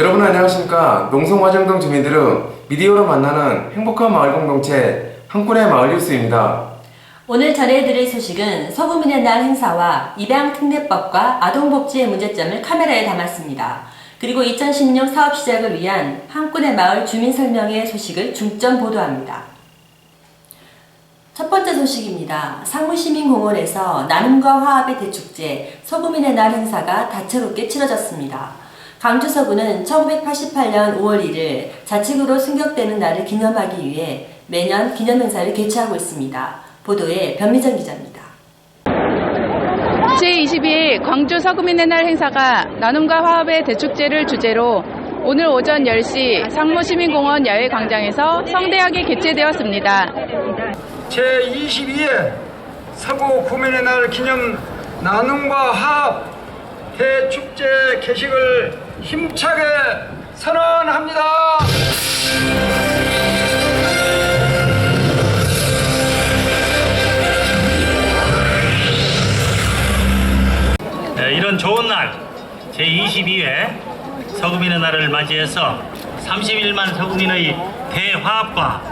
여러분 안녕하십니까. 농성화정동 주민들은 미디어로 만나는 행복한 마을 공동체 한꾼의 마을 뉴스입니다. 오늘 전해드릴 소식은 서구민의 날 행사와 입양특례법과 아동복지의 문제점을 카메라에 담았습니다. 그리고 2016 사업 시작을 위한 한꾼의 마을 주민 설명회 소식을 중점 보도합니다. 첫 번째 소식입니다. 상무시민공원에서 나눔과 화합의 대축제 서구민의 날 행사가 다채롭게 치러졌습니다. 광주 서구는 1988년 5월 1일 자치구로 승격되는 날을 기념하기 위해 매년 기념행사를 개최하고 있습니다. 보도에 변미정 기자입니다. 제22일 광주 서구민의 날 행사가 나눔과 화합의 대축제를 주제로 오늘 오전 10시 상무시민공원 야외광장에서 성대하게 개최되었습니다. 제22회 서구 구민의 날 기념 나눔과 화합 대축제 개식을 힘차게 선언합니다. 이런 좋은 날 제22회 서구민의 날을 맞이해서 31만 서구민의 대화합과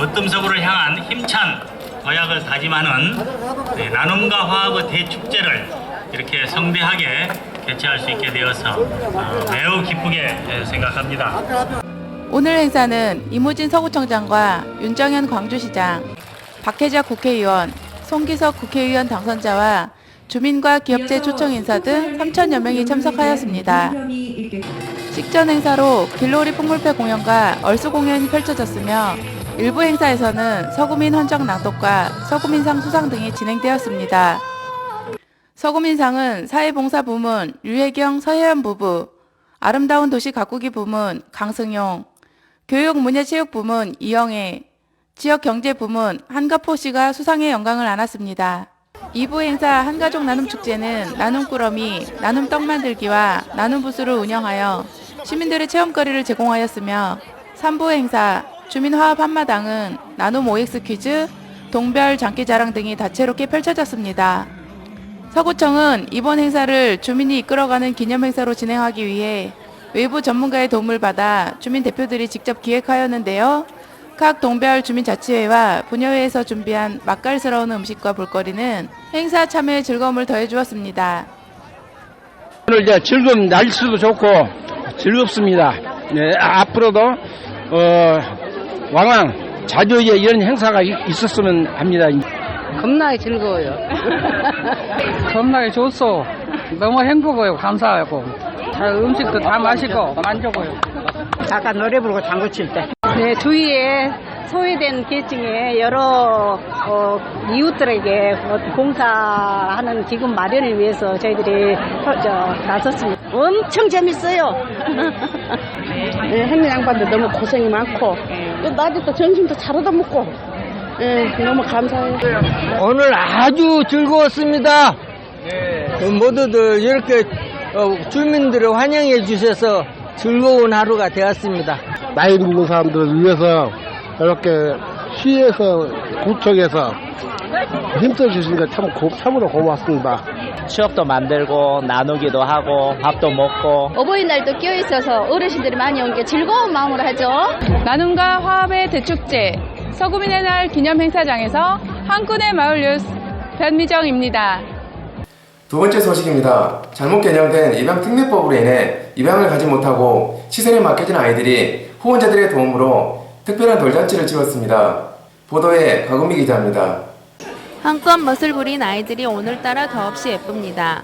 으뜸서구를 향한 힘찬 도약을 다짐하는 나눔과 화합의 대축제를 이렇게 성대하게 개최할 수 있게 되어서 매우 기쁘게 생각합니다. 오늘 행사는 이무진 서구청장과 윤정현 광주시장, 박혜자 국회의원, 송기석 국회의원 당선자와 주민과 기업체 초청 인사 등 3,000여 명이 참석하였습니다. 식전 행사로 길놀이 풍물패 공연과 얼수 공연이 펼쳐졌으며 일부 행사에서는 서구민 헌정 낭독과 서구민상 수상 등이 진행되었습니다. 서구민상은 사회봉사 부문 류혜경, 서혜연 부부, 아름다운 도시 가꾸기 부문 강승용, 교육문예체육 부문 이영애, 지역경제 부문 한가포 씨가 수상의 영광을 안았습니다. 2부 행사 한가족 나눔축제는 나눔꾸러미, 나눔떡 만들기와 나눔부스를 운영하여 시민들의 체험거리를 제공하였으며 3부 행사 주민화합 한마당은 나눔 OX 퀴즈, 동별 장기자랑 등이 다채롭게 펼쳐졌습니다. 서구청은 이번 행사를 주민이 이끌어가는 기념행사로 진행하기 위해 외부 전문가의 도움을 받아 주민 대표들이 직접 기획하였는데요. 각 동별 주민자치회와 분여회에서 준비한 맛깔스러운 음식과 볼거리는 행사 참여의 즐거움을 더해주었습니다. 오늘 이제 즐거운 날씨도 좋고 즐겁습니다. 네, 앞으로도 왕왕 자주 이런 행사가 있었으면 합니다. 겁나게 즐거워요. 겁나게 좋소. 너무 행복해요. 감사하고. 음식도 다 맛있고 만족해요. 잠깐 노래 부르고 장구 칠 때. 네, 주위에 소외된 계층의 여러 이웃들에게 봉사하는 기금 마련을 위해서 저희들이 나섰습니다. 엄청 재밌어요. 햇님 양반도 너무 고생이 많고 낮에도 점심도 잘 얻어먹고 너무 감사해요. 오늘 아주 즐거웠습니다. 모두들 이렇게 주민들을 환영해 주셔서 즐거운 하루가 되었습니다. 나이 먹는 사람들을 위해서 이렇게 시에서 구청에서 힘써 주시니까 참으로 고맙습니다. 추억도 만들고 나누기도 하고 밥도 먹고 어버이날도 끼어있어서 어르신들이 많이 온 게 즐거운 마음으로 하죠. 나눔과 화합의 대축제 서구민의 날 기념행사장에서 한꾼의 마을 뉴스 변미정입니다. 두 번째 소식입니다. 잘못 개정된 입양특례법으로 인해 입양을 가지 못하고 시설에 맡겨진 아이들이 후원자들의 도움으로 특별한 돌잔치를 치렀습니다. 보도에 곽은미 기자입니다. 한껏 멋을 부린 아이들이 오늘따라 더없이 예쁩니다.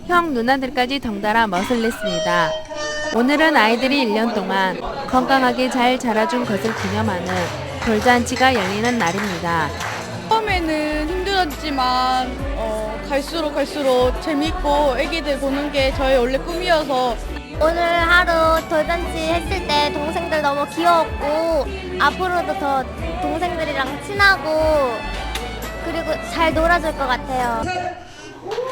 형 누나들까지 덩달아 멋을 냈습니다. 오늘은 아이들이 1년 동안 건강하게 잘 자라준 것을 기념하는 돌잔치가 열리는 날입니다. 처음에는 힘들었지만 갈수록 재밌고 애기들 보는 게 저의 원래 꿈이어서 오늘 하루 돌잔치 했을 때 동생들 너무 귀여웠고 앞으로도 더 동생들이랑 친하고 그리고 잘 놀아줄 것 같아요.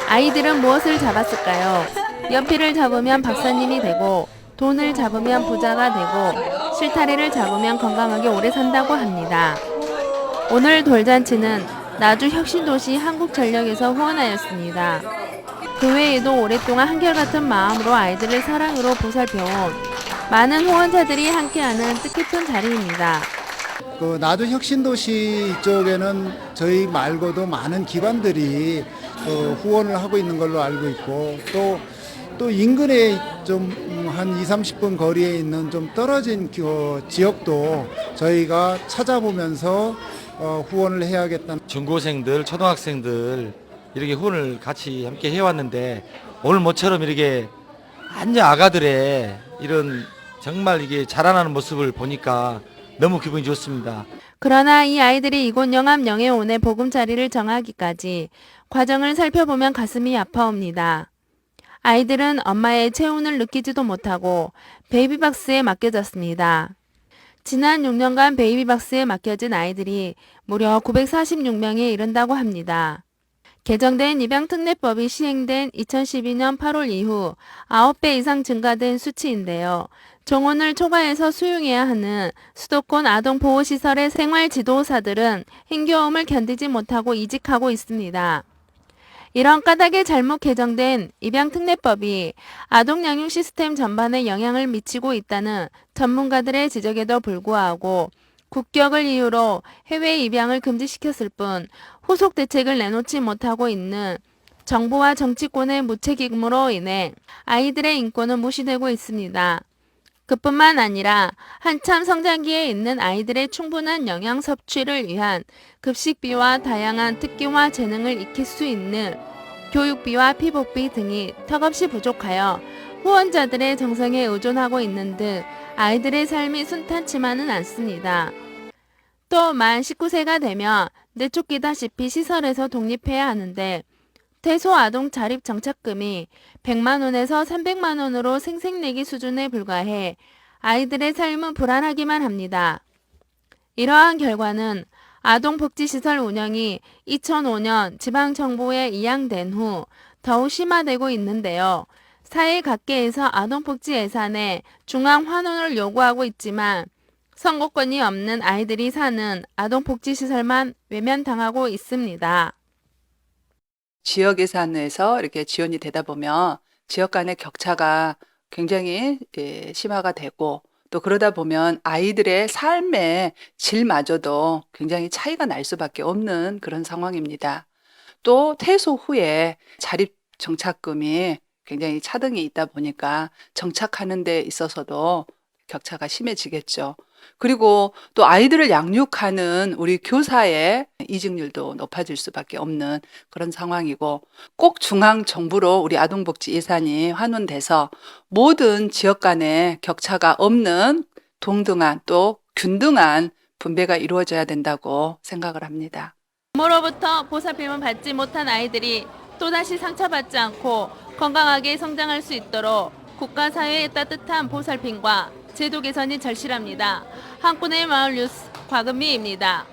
아이들은 무엇을 잡았을까요? 연필을 잡으면 박사님이 되고 돈을 잡으면 부자가 되고 실타래를 잡으면 건강하게 오래 산다고 합니다. 오늘 돌잔치는 나주혁신도시 한국전력에서 후원하였습니다. 그 외에도 오랫동안 한결같은 마음으로 아이들을 사랑으로 보살펴온 많은 후원자들이 함께하는 뜻깊은 자리입니다. 그 나주 혁신도시 이쪽에는 저희 말고도 많은 기관들이 후원을 하고 있는 걸로 알고 있고 또 인근에 좀 한 20-30분 거리에 있는 좀 떨어진 지역도 저희가 찾아보면서 후원을 해야겠다는 중고생들, 초등학생들 이렇게 후원을 같이 함께 해왔는데 오늘 모처럼 이렇게 완전 아가들의 이런 정말 이게 자라나는 모습을 보니까 너무 기분이 좋습니다. 그러나 이 아이들이 이곳 영암 영해온의 보금자리를 정하기까지 과정을 살펴보면 가슴이 아파옵니다. 아이들은 엄마의 체온을 느끼지도 못하고 베이비박스에 맡겨졌습니다. 지난 6년간 베이비박스에 맡겨진 아이들이 무려 946명에 이른다고 합니다. 개정된 입양특례법이 시행된 2012년 8월 이후 9배 이상 증가된 수치인데요. 정원을 초과해서 수용해야 하는 수도권 아동보호시설의 생활지도사들은 힘겨움을 견디지 못하고 이직하고 있습니다. 이런 까닭에 잘못 개정된 입양특례법이 아동양육 시스템 전반에 영향을 미치고 있다는 전문가들의 지적에도 불구하고 국격을 이유로 해외 입양을 금지시켰을 뿐 후속 대책을 내놓지 못하고 있는 정부와 정치권의 무책임으로 인해 아이들의 인권은 무시되고 있습니다. 그뿐만 아니라 한참 성장기에 있는 아이들의 충분한 영양 섭취를 위한 급식비와 다양한 특기와 재능을 익힐 수 있는 교육비와 피복비 등이 턱없이 부족하여 후원자들의 정성에 의존하고 있는 듯 아이들의 삶이 순탄치만은 않습니다. 또 만 19세가 되면 내쫓기다시피 시설에서 독립해야 하는데 태소아동 자립 정착금이 100만 원에서 300만 원으로 생색내기 수준에 불과해 아이들의 삶은 불안하기만 합니다. 이러한 결과는 아동복지시설 운영이 2005년 지방정부에 이양된 후 더욱 심화되고 있는데요. 사회 각계에서 아동복지 예산에 중앙 환원을 요구하고 있지만 선거권이 없는 아이들이 사는 아동복지시설만 외면당하고 있습니다. 지역 예산에서 이렇게 지원이 되다 보면 지역 간의 격차가 굉장히 심화가 되고 또 그러다 보면 아이들의 삶의 질마저도 굉장히 차이가 날 수밖에 없는 그런 상황입니다. 또 퇴소 후에 자립 정착금이 굉장히 차등이 있다 보니까 정착하는 데 있어서도 격차가 심해지겠죠. 그리고 또 아이들을 양육하는 우리 교사의 이직률도 높아질 수밖에 없는 그런 상황이고 꼭 중앙정부로 우리 아동복지 예산이 환원돼서 모든 지역 간의 격차가 없는 동등한 또 균등한 분배가 이루어져야 된다고 생각을 합니다. 부모로부터 보살핌을 받지 못한 아이들이 또다시 상처받지 않고 건강하게 성장할 수 있도록 국가 사회의 따뜻한 보살핌과 제도 개선이 절실합니다. 한꾼의 마을 뉴스 곽은미입니다.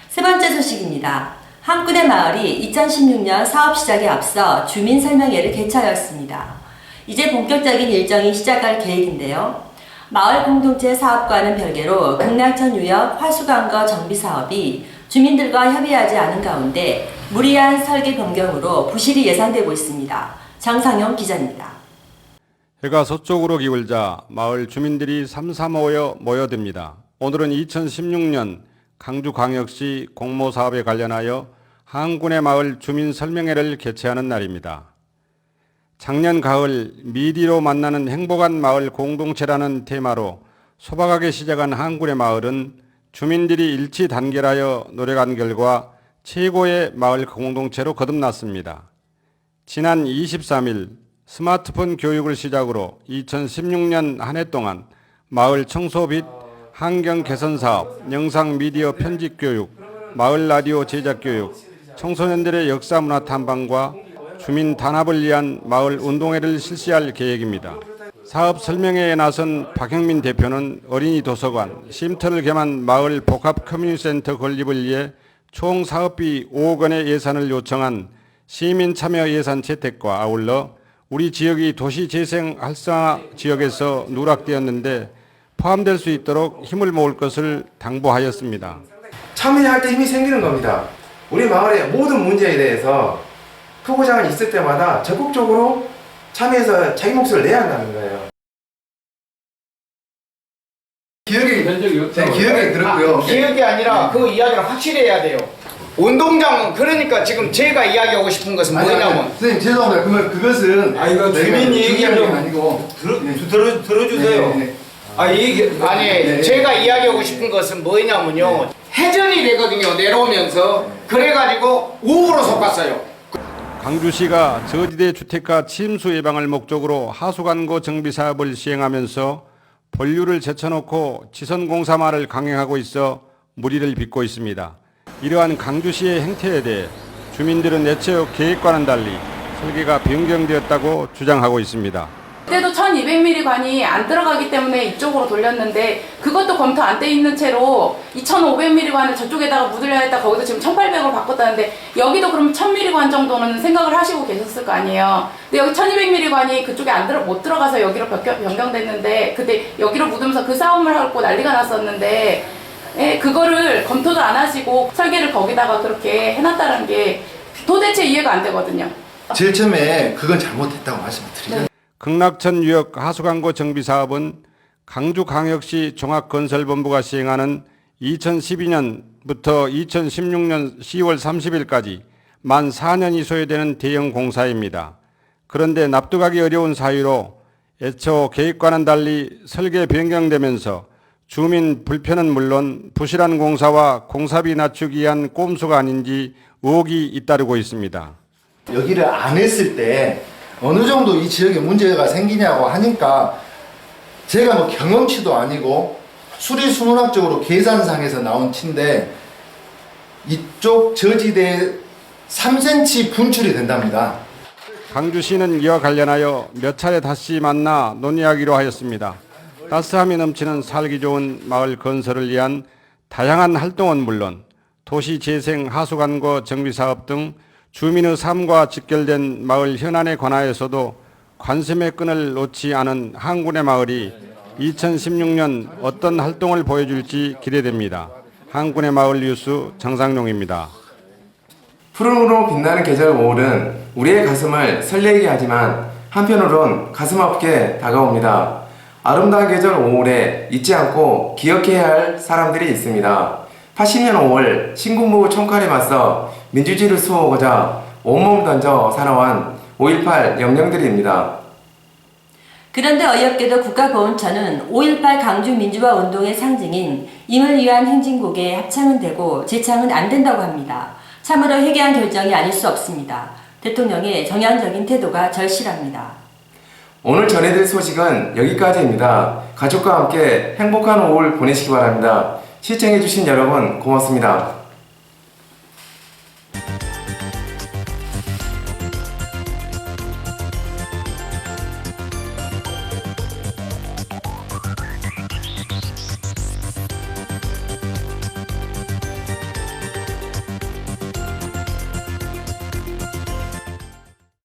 세 번째 소식입니다. 한꾼의 마을이 2016년 사업 시작에 앞서 주민 설명회를 개최하였습니다. 이제 본격적인 일정이 시작할 계획인데요. 마을 공동체 사업과는 별개로 극락천 유역 화수관거 정비 사업이 주민들과 협의하지 않은 가운데 무리한 설계 변경으로 부실이 예상되고 있습니다. 장상영 기자입니다. 해가 서쪽으로 기울자 마을 주민들이 삼삼오어 모여듭니다. 오늘은 2016년 강주광역시 공모사업에 관련하여 한군의 마을 주민 설명회를 개최하는 날입니다. 작년 가을 미디로 만나는 행복한 마을 공동체라는 테마로 소박하게 시작한 한군의 마을은 주민들이 일치 단결하여 노력한 결과 최고의 마을 공동체로 거듭났습니다. 지난 23일 스마트폰 교육을 시작으로 2016년 한 해 동안 마을 청소 및 환경 개선 사업, 영상 미디어 편집 교육, 마을 라디오 제작 교육, 청소년들의 역사 문화 탐방과 주민 단합을 위한 마을 운동회를 실시할 계획입니다. 사업 설명회에 나선 박형민 대표는 어린이 도서관, 쉼터를 겸한 마을 복합 커뮤니티센터 건립을 위해 총 사업비 5억 원의 예산을 요청한 시민 참여 예산 채택과 아울러 우리 지역이 도시 재생 활성화 지역에서 누락되었는데 포함될 수 있도록 힘을 모을 것을 당부하였습니다. 참여할 때 힘이 생기는 겁니다. 우리 마을의 모든 문제에 대해서 후보자가 있을 때마다 적극적으로 참여해서 자기 몫을 내야 한다는 거예요. 적이 없다고. 기억에 들었고요. 기억이 아니라 그 이야기를 확실히 해야 돼요. 운동장은 그러니까 지금 제가 이야기하고 싶은 것은 뭐냐면 선생님 죄송합니다. 그러면 그것은 이거 주민 얘기하는 게 아니고 들어주세요. 네. 제가 이야기하고 싶은 것은 뭐냐면요. 해전이 되거든요. 내려오면서 그래가지고 우후로 섞었어요. 광주시가 저지대 주택가 침수 예방을 목적으로 하수관고 정비 사업을 시행하면서 본류를 제쳐놓고 지선공사만을 강행하고 있어 무리를 빚고 있습니다. 이러한 강주시의 행태에 대해 주민들은 애초 계획과는 달리 설계가 변경되었다고 주장하고 있습니다. 그때도 1200mm 관이 안 들어가기 때문에 이쪽으로 돌렸는데 그것도 검토 안 돼 있는 채로 2500mm 관을 저쪽에다가 묻으려 했다 거기서 지금 1800으로 바꿨다는데 여기도 그럼 1000mm 관 정도는 생각을 하시고 계셨을 거 아니에요. 근데 여기 1200mm 관이 그쪽에 못 들어가서 여기로 변경됐는데 그때 여기로 묻으면서 그 싸움을 하고 난리가 났었는데 그거를 검토도 안 하시고 설계를 거기다가 그렇게 해놨다는 게 도대체 이해가 안 되거든요. 제일 처음에 그건 잘못했다고 말씀을 드리죠. 극락천 유역 하수관고 정비 사업은 강주광역시 종합건설본부가 시행하는 2012년부터 2016년 10월 30일까지 만 4년이 소요되는 대형 공사입니다. 그런데 납득하기 어려운 사유로 애초 계획과는 달리 설계 변경되면서 주민 불편은 물론 부실한 공사와 공사비 낮추기 위한 꼼수가 아닌지 의혹이 잇따르고 있습니다. 여기를 안 했을 때 어느 정도 이 지역에 문제가 생기냐고 하니까 제가 뭐 경험치도 아니고 수리수문학적으로 계산상에서 나온 치인데 이쪽 저지대에 3cm 분출이 된답니다. 강주시는 이와 관련하여 몇 차례 다시 만나 논의하기로 하였습니다. 따스함이 넘치는 살기 좋은 마을 건설을 위한 다양한 활동은 물론 도시재생 하수관고 정비사업 등 주민의 삶과 직결된 마을 현안에 관하여서도 관심의 끈을 놓지 않은 한군의 마을이 2016년 어떤 활동을 보여줄지 기대됩니다. 한군의 마을 뉴스 정상용입니다. 푸른으로 빛나는 계절 5월은 우리의 가슴을 설레게 하지만 한편으론 가슴 아프게 다가옵니다. 아름다운 계절 5월에 잊지 않고 기억해야 할 사람들이 있습니다. 80년 5월 신군부 총칼에 맞서 민주주의를 수호하고자 온몸을 던져 살아온 5.18 영령들입니다. 그런데 어이없게도 국가보훈처는 5.18 강주 민주화 운동의 상징인 임을 위한 행진곡에 합창은 되고 제창은 안 된다고 합니다. 참으로 회개한 결정이 아닐 수 없습니다. 대통령의 정향적인 태도가 절실합니다. 오늘 전해드릴 소식은 여기까지입니다. 가족과 함께 행복한 5월 보내시기 바랍니다. 시청해주신 여러분 고맙습니다.